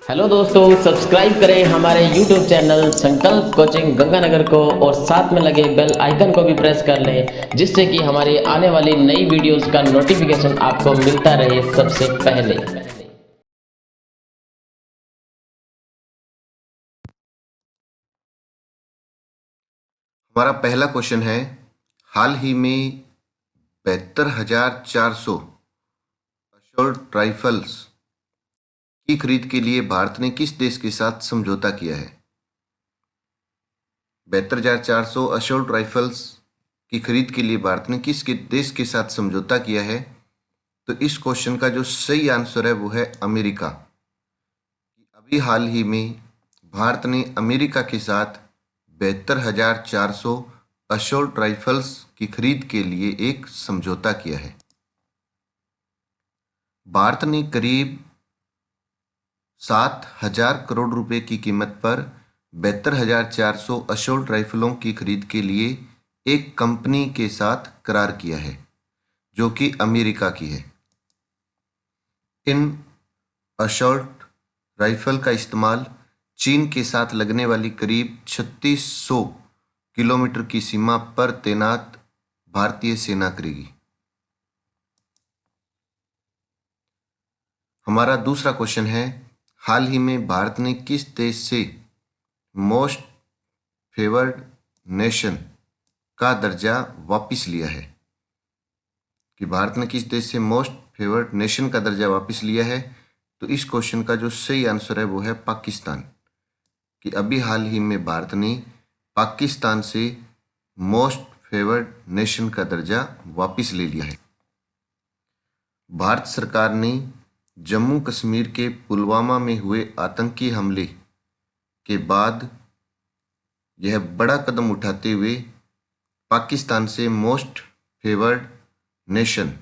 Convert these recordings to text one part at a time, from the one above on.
Hello दोस्तों, subscribe करें हमारे YouTube चैनल संकल्प कोचिंग गंगानगर को और साथ में लगे बेल आइकन को भी प्रेस कर लें, जिससे कि हमारी आने वाली नई वीडियोस का नोटिफिकेशन आपको मिलता रहे सबसे पहले। हमारा पहला क्वेश्चन है, हाल ही में 72,400 असॉल्ट राइफल्स की खरीद के लिए भारत ने किस देश के साथ समझौता किया है? 72,400 असॉल्ट राइफल्स की खरीद के लिए भारत ने किस देश के साथ समझौता किया है? तो इस क्वेश्चन का जो सही आंसर है वो है अमेरिका। अभी हाल ही में भारत ने अमेरिका के साथ 72,400 असॉल्ट राइफल्स की खरीद के लिए एक समझौता किया है। भारत ने करीब 7,000 करोड़ रुपए की कीमत पर 72,400 असॉल्ट राइफलों की खरीद के लिए एक कंपनी के साथ करार किया है, जो कि अमेरिका की है। इन असॉल्ट राइफल का इस्तेमाल चीन के साथ लगने वाली करीब 3600 किलोमीटर की सीमा पर तैनात भारतीय सेना करेगी। हमारा दूसरा क्वेश्चन है, हाल ही में भारत ने किस देश से मोस्ट फेवर्ड नेशन का दर्जा वापस लिया है? कि भारत ने किस देश से मोस्ट फेवर्ड नेशन का दर्जा वापस लिया है? तो इस क्वेश्चन का जो सही आंसर है वो है पाकिस्तान। कि अभी हाल ही में भारत ने पाकिस्तान से मोस्ट फेवर्ड नेशन का दर्जा वापस ले लिया है। भारत सरकार ने जम्मू कश्मीर के पुलवामा में हुए आतंकी हमले के बाद यह बड़ा कदम उठाते हुए पाकिस्तान से मोस्ट फेवर्ड नेशन,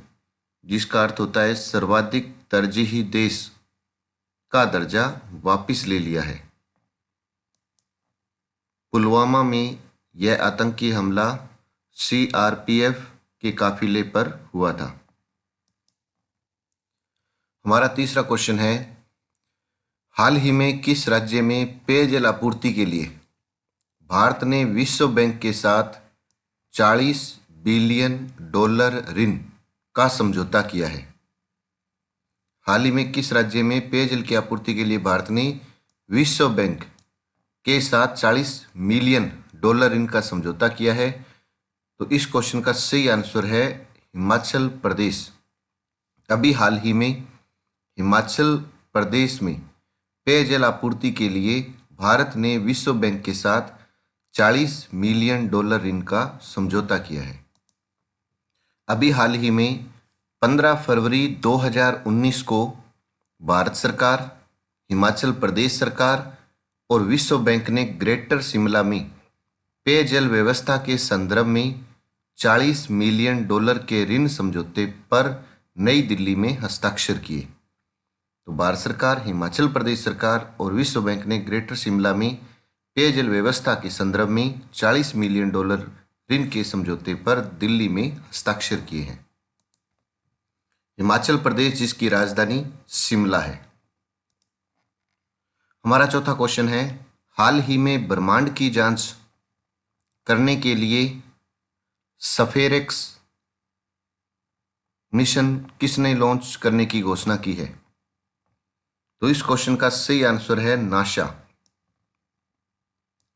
जिसका अर्थ होता है सर्वाधिक तरजीही देश, का दर्जा वापस ले लिया है। पुलवामा में यह आतंकी हमला सीआरपीएफ के काफिले पर हुआ था। हमारा तीसरा क्वेश्चन है, हाल ही में किस राज्य में पेयजल आपूर्ति के लिए भारत ने विश्व बैंक के साथ 40 बिलियन डॉलर ऋण का समझौता किया है? हाल ही में किस राज्य में पेयजल की आपूर्ति के लिए भारत ने विश्व बैंक के साथ 40 मिलियन डॉलर ऋण का समझौता किया है? तो इस क्वेश्चन का सही आंसर है हिमाचल प्रदेश। अभी हाल ही में हिमाचल प्रदेश में पेयजल आपूर्ति के लिए भारत ने विश्व बैंक के साथ 40 मिलियन डॉलर ऋण का समझौता किया है। अभी हाल ही में 15 फरवरी 2019 को भारत सरकार, हिमाचल प्रदेश सरकार और विश्व बैंक ने ग्रेटर शिमला में पेयजल व्यवस्था के संदर्भ में 40 मिलियन डॉलर के ऋण समझौते पर नई दिल्ली में हस्ताक्षर किए। तो भारत सरकार, हिमाचल प्रदेश सरकार और विश्व बैंक ने ग्रेटर शिमला में पेयजल व्यवस्था के संदर्भ में 40 मिलियन डॉलर ऋण के समझौते पर दिल्ली में हस्ताक्षर किए हैं। हिमाचल प्रदेश जिसकी राजधानी शिमला है। हमारा चौथा क्वेश्चन है, हाल ही में ब्रह्मांड की जांच करने के लिए सफेरेक्स मिशन किसने लॉन्च करने की घोषणा की है? तो इस क्वेश्चन का सही आंसर है नासा।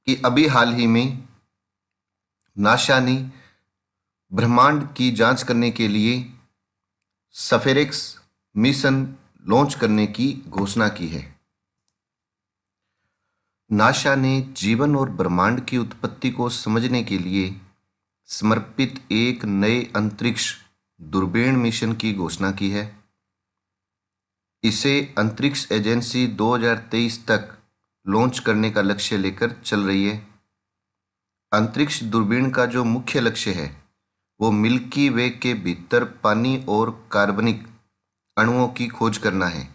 कि अभी हाल ही में नासा ने ब्रह्मांड की जांच करने के लिए सफेरेक्स मिशन लॉन्च करने की घोषणा की है। नासा ने जीवन और ब्रह्मांड की उत्पत्ति को समझने के लिए समर्पित एक नए अंतरिक्ष दूरबीन मिशन की घोषणा की है। इसे अंतरिक्ष एजेंसी 2023 तक लॉन्च करने का लक्ष्य लेकर चल रही है। अंतरिक्ष दूरबीन का जो मुख्य लक्ष्य है वो मिल्की वे के भीतर पानी और कार्बनिक अणुओं की खोज करना है।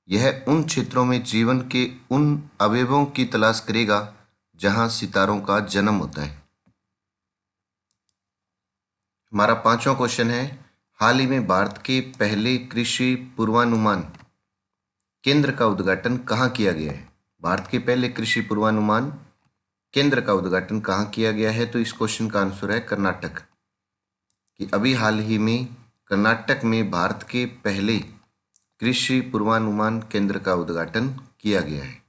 यह उन क्षेत्रों में जीवन के उन अवयवों की तलाश करेगा जहां सितारों का जन्म होता है। हमारा पांचवा क्वेश्चन है, हाल ही में भारत के पहले कृषि पूर्वानुमान केंद्र का उद्घाटन कहाँ किया गया है? भारत के पहले कृषि पूर्वानुमान केंद्र का उद्घाटन कहाँ किया गया है? तो इस क्वेश्चन का आंसर है कर्नाटक। कि अभी हाल ही में कर्नाटक में भारत के पहले कृषि पूर्वानुमान केंद्र का उद्घाटन किया गया है।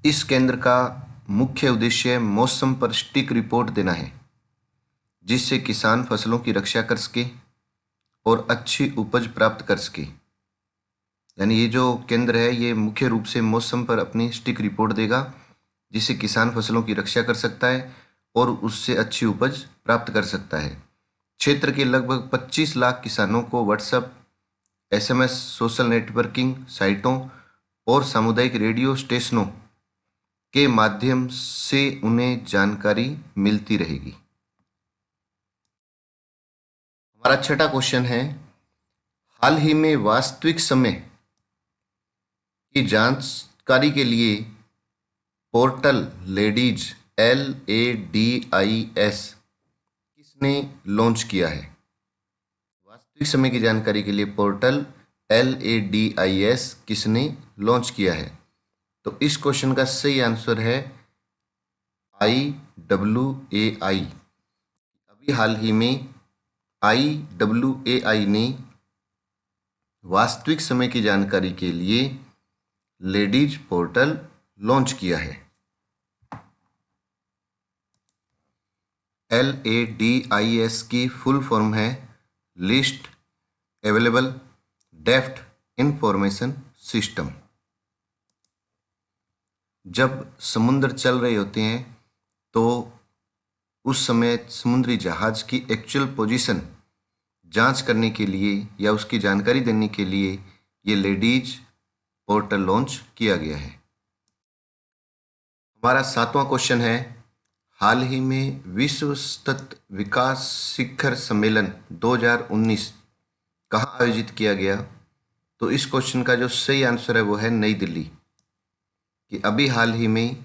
इस केंद्र का मुख्य उद्देश्य मौसम पर सटीक रिपोर्ट देना है, जिससे किसान फसलों की रक्षा कर सके और अच्छी उपज प्राप्त कर सके। यानी ये जो केंद्र है ये मुख्य रूप से मौसम पर अपनी सटीक रिपोर्ट देगा, जिससे किसान फसलों की रक्षा कर सकता है और उससे अच्छी उपज प्राप्त कर सकता है। क्षेत्र के लगभग 25 लाख किसानों को व्हाट्सएप, SMS, सोशल नेटवर्किंग साइटों और सामुदायिक रेडियो स्टेशनों के माध्यम से उन्हें जानकारी मिलती रहेगी। हमारा छठा क्वेश्चन है, हाल ही में वास्तविक समय की जानकारी के लिए पोर्टल लेडीज LADIS किसने लॉन्च किया है? वास्तविक समय की जानकारी के लिए पोर्टल LADIS किसने लॉन्च किया है? तो इस क्वेश्चन का सही आंसर है IWAI। अभी हाल ही में IWAI ने वास्तविक समय की जानकारी के लिए लेडीज पोर्टल लॉन्च किया है। LADIS की फुल फॉर्म है list available draft information system. जब समुद्र चल रहे होते हैं तो उस समय समुद्री जहाज की एक्चुअल पोजीशन जांच करने के लिए या उसकी जानकारी देने के लिए ये लेडीज पोर्टल लॉन्च किया गया है। हमारा सातवां क्वेश्चन है, हाल ही में विश्व सतत विकास शिखर सम्मेलन 2019 कहाँ आयोजित किया गया? तो इस क्वेश्चन का जो सही आंसर है वो है नई दिल्ली। कि अभी हाल ही में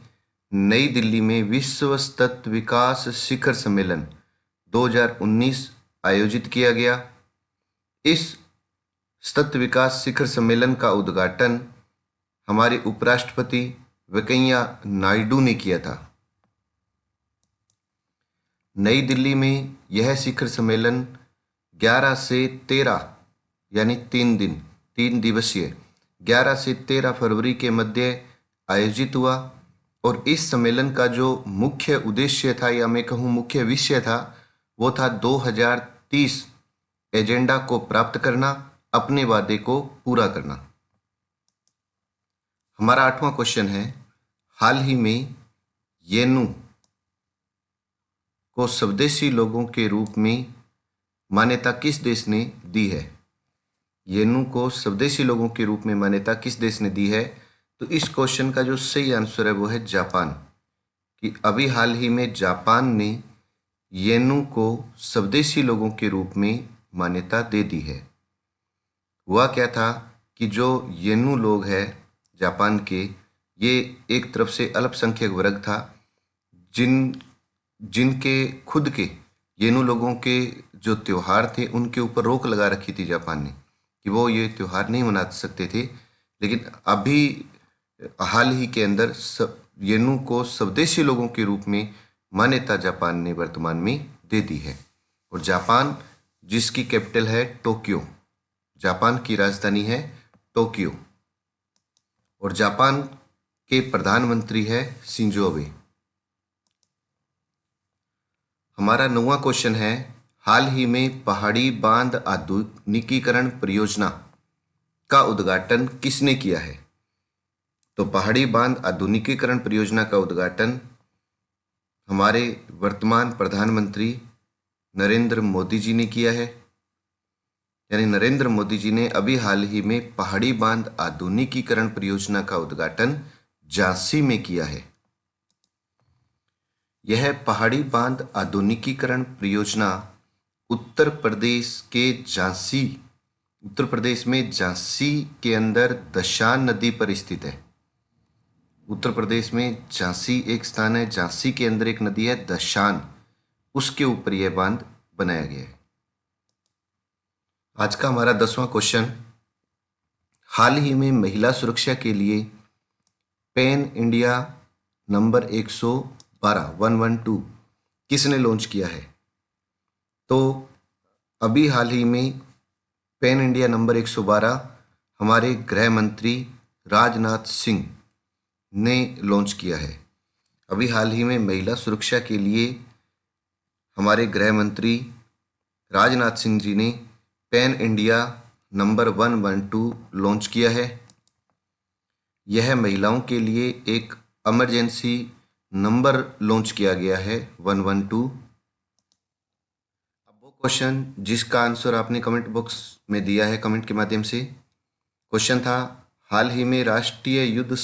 नई दिल्ली में विश्व सतत विकास शिखर सम्मेलन 2019 आयोजित किया गया। इस सतत विकास शिखर सम्मेलन का उद्घाटन हमारे उपराष्ट्रपति वेंकैया नायडू ने किया था। नई दिल्ली में यह शिखर सम्मेलन 11 से 13 यानी 3 दिवसीय 11 से 13 फरवरी के मध्य आयोजित हुआ और इस सम्मेलन का जो मुख्य उद्देश्य था या मैं कहूँ मुख्य विषय था वो था 2030 एजेंडा को प्राप्त करना, अपने वादे को पूरा करना। हमारा आठवां क्वेश्चन है, हाल ही में येनु को स्वदेशी लोगों के रूप में मान्यता किस देश ने दी है? येनु को स्वदेशी लोगों के रूप में मान्यता किस देश ने दी है? तो इस क्वेश्चन का जो सही आंसर है वो है जापान। कि अभी हाल ही में जापान ने येनु को स्वदेशी लोगों के रूप में मान्यता दे दी है। हुआ क्या था कि जो येनु लोग हैं जापान के, ये एक तरफ से अल्पसंख्यक वर्ग था जिनके खुद के येनु लोगों के जो त्यौहार थे उनके ऊपर रोक लगा रखी थी जापान ने कि वो ये त्यौहार नहीं मना सकते थे। लेकिन अभी हाल ही के अंदर येनु को स्वदेशी लोगों के रूप में मान्यता जापान ने वर्तमान में दे दी है। और जापान जिसकी कैपिटल है टोक्यो, जापान की राजधानी है टोक्यो और जापान के प्रधानमंत्री है शिंजो अबे। हमारा 9वां क्वेश्चन है, हाल ही में पहाड़ी बांध आधुनिकीकरण परियोजना का उद्घाटन किसने किया है? तो पहाड़ी बांध आधुनिकीकरण परियोजना का उद्घाटन हमारे वर्तमान प्रधानमंत्री नरेंद्र मोदी जी ने किया है। यानी नरेंद्र मोदी जी ने अभी हाल ही में पहाड़ी बांध आधुनिकीकरण परियोजना का उद्घाटन झांसी में किया है। यह पहाड़ी बांध आधुनिकीकरण परियोजना उत्तर प्रदेश में झांसी के अंदर दशान नदी पर स्थित है। उत्तर प्रदेश में झांसी एक स्थान है, झांसी के अंदर एक नदी है दशान, उसके ऊपर यह बांध बनाया गया है। आज का हमारा 10वां क्वेश्चन, हाल ही में महिला सुरक्षा के लिए पैन इंडिया नंबर 112 किसने लॉन्च किया है? तो अभी हाल ही में पैन इंडिया नंबर 112 हमारे गृह मंत्री राजनाथ सिंह ने लॉन्च किया है। अभी हाल ही में महिला सुरक्षा के लिए हमारे गृह मंत्री राजनाथ सिंह जी ने पैन इंडिया नंबर 112 लॉन्च किया है। यह महिलाओं के लिए एक इमरजेंसी नंबर लॉन्च किया गया है 112। अब वो क्वेश्चन जिसका आंसर आपने कमेंट बॉक्स में दिया है कमेंट के माध्यम से, क्वेश्चन था हाल ही में राष्ट्रीय युद्ध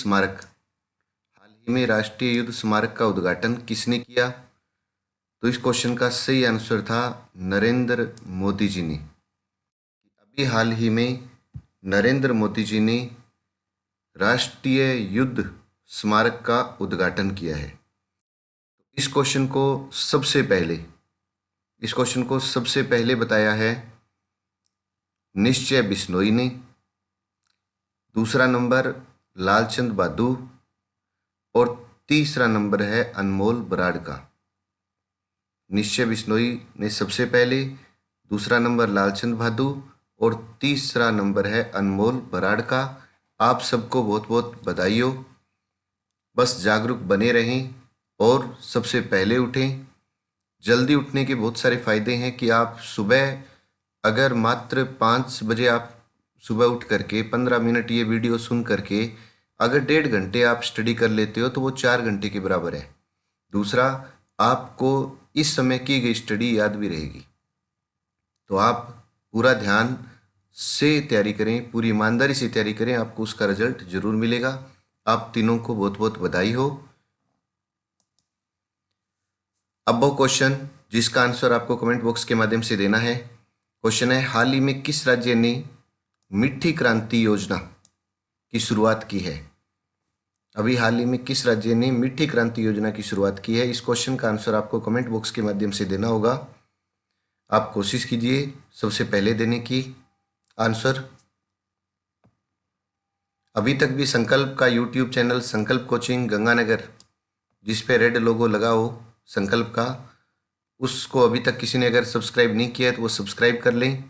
स्मारक का उद्घाटन किसने किया? तो इस क्वेश्चन का सही आंसर था नरेंद्र मोदी जी ने। अभी हाल ही में नरेंद्र मोदी जी ने राष्ट्रीय युद्ध स्मारक का उद्घाटन किया है। इस क्वेश्चन को सबसे पहले बताया है निश्चय बिश्नोई ने। दूसरा नंबर लालचंद बहादुर और तीसरा नंबर है अनमोल बराड़ का। निश्चय बिश्नोई ने सबसे पहले, दूसरा नंबर लालचंद बहादुर और तीसरा नंबर है अनमोल बराड़ का। आप सबको बहुत बहुत बधाई हो। बस जागरूक बने रहें और सबसे पहले उठें। जल्दी उठने के बहुत सारे फायदे हैं कि आप सुबह अगर मात्र 5 बजे आप सुबह उठ करके 15 मिनट ये वीडियो सुन करके अगर 1.5 घंटे आप स्टडी कर लेते हो तो वो 4 घंटे के बराबर है। दूसरा, आपको इस समय की गई स्टडी याद भी रहेगी। तो आप पूरा ध्यान से तैयारी करें, पूरी ईमानदारी से तैयारी करें, आपको उसका रिजल्ट जरूर मिलेगा। आप तीनों को बहुत बहुत बधाई हो। अब वो क्वेश्चन जिसका आंसर आपको कमेंट बॉक्स के माध्यम से देना है, क्वेश्चन है हाल ही में किस राज्य ने मिट्टी क्रांति योजना की शुरुआत की है? अभी हाल ही में किस राज्य ने मिट्टी क्रांति योजना की शुरुआत की है? इस क्वेश्चन का आंसर आपको कमेंट बॉक्स के माध्यम से देना होगा। आप कोशिश कीजिए सबसे पहले देने की आंसर। अभी तक भी संकल्प का यूट्यूब चैनल संकल्प कोचिंग गंगानगर जिस पे रेड लोगो लगा हो संकल्प का, उसको अभी तक किसी ने अगर सब्सक्राइब नहीं किया है तो वो सब्सक्राइब कर लें।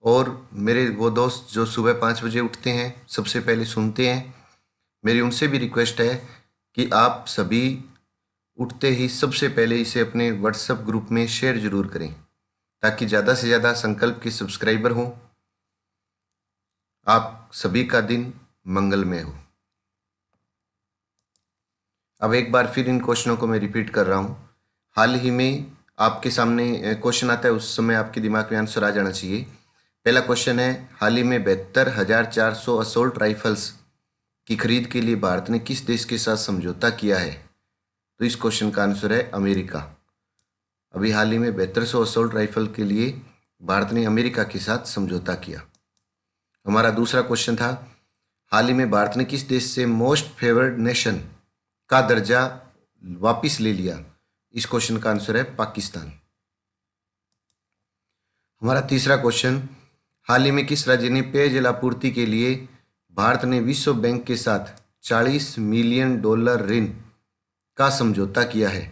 और मेरे वो दोस्त जो सुबह 5 बजे उठते हैं, सबसे पहले सुनते हैं, मेरी उनसे भी रिक्वेस्ट है कि आप सभी उठते ही सबसे पहले इसे अपने व्हाट्सएप ग्रुप में शेयर जरूर करें ताकि ज़्यादा से ज़्यादा संकल्प के सब्सक्राइबर हों। आप सभी का दिन मंगलमय हो। अब एक बार फिर इन क्वेश्चनों को मैं रिपीट कर रहा हूँ। हाल ही में आपके सामने क्वेश्चन आता है, उस समय आपके दिमाग में आंसर आ जाना चाहिए। पहला क्वेश्चन है हाल ही में 72,400 असोल्ट राइफल्स की खरीद के लिए भारत ने किस देश के साथ समझौता किया है? तो इस क्वेश्चन का आंसर है अमेरिका। अभी हाल ही में 7200 असोल्ट राइफल के लिए भारत ने अमेरिका के साथ समझौता किया। हमारा दूसरा क्वेश्चन था हाल ही में भारत ने किस देश से मोस्ट फेवर्ड नेशन का दर्जा वापिस ले लिया? इस क्वेश्चन का आंसर है पाकिस्तान। हमारा तीसरा क्वेश्चन हाल ही में किस राज्य ने पेयजल आपूर्ति के लिए भारत ने विश्व बैंक के साथ $40 मिलियन ऋण का समझौता किया है?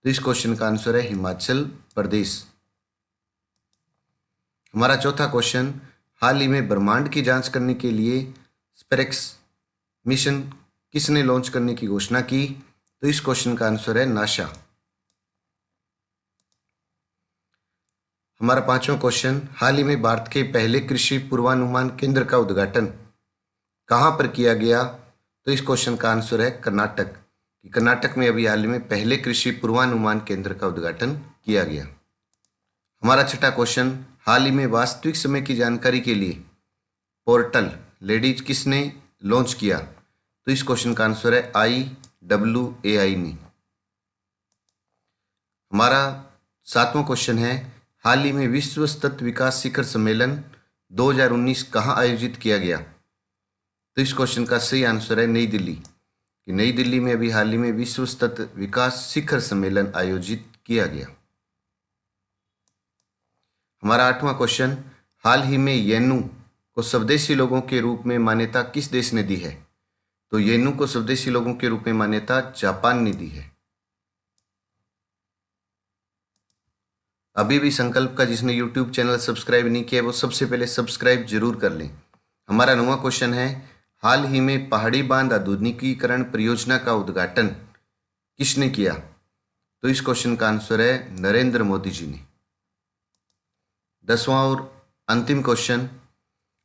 तो इस क्वेश्चन का आंसर है हिमाचल प्रदेश। हमारा चौथा क्वेश्चन हाल ही में ब्रह्मांड की जांच करने के लिए स्पेरेक्स मिशन किसने लॉन्च करने की घोषणा की? तो इस क्वेश्चन का आंसर है नासा। हमारा पांचवा क्वेश्चन हाल ही में भारत के पहले कृषि पूर्वानुमान केंद्र का उद्घाटन कहां पर किया गया? तो इस क्वेश्चन का आंसर है कर्नाटक। कर्नाटक में अभी हाल ही में पहले कृषि पूर्वानुमान केंद्र का उद्घाटन किया गया। हमारा छठा क्वेश्चन हाल ही में वास्तविक समय की जानकारी के लिए पोर्टल लेडीज किसने लॉन्च किया? तो इस क्वेश्चन का आंसर है IWAI ने। हमारा सातवां क्वेश्चन है हाल ही में विश्व सतत विकास शिखर सम्मेलन 2019 कहां आयोजित किया गया? तो इस क्वेश्चन का सही आंसर है नई दिल्ली। कि नई दिल्ली में अभी हाल ही में विश्व सतत विकास शिखर सम्मेलन आयोजित किया गया। हमारा आठवां क्वेश्चन हाल ही में येनु को स्वदेशी लोगों के रूप में मान्यता किस देश ने दी है? तो येनु को स्वदेशी लोगों के रूप में मान्यता जापान ने दी है। अभी भी संकल्प का जिसने यूट्यूब चैनल सब्सक्राइब नहीं किया वो सबसे पहले सब्सक्राइब जरूर कर लें। हमारा 9वां क्वेश्चन है, हाल ही में पहाड़ी बांध आधुनिकीकरण परियोजना का उद्घाटन किसने किया? तो इस क्वेश्चन का आंसर है नरेंद्र मोदी जी ने। 10वां और अंतिम क्वेश्चन,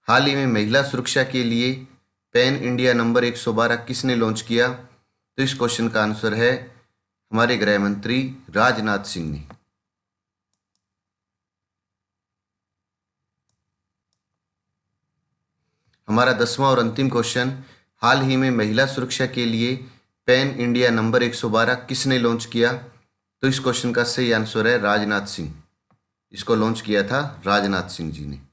हाल ही में महिला सुरक्षा के लिए पैन इंडिया नंबर 112 किसने लॉन्च किया? तो इस क्वेश्चन का आंसर है हमारे गृह मंत्री राजनाथ सिंह ने। हमारा 10वां और अंतिम क्वेश्चन, हाल ही में महिला सुरक्षा के लिए पैन इंडिया नंबर 112 किसने लॉन्च किया? तो इस क्वेश्चन का सही आंसर है राजनाथ सिंह। इसको लॉन्च किया था राजनाथ सिंह जी ने।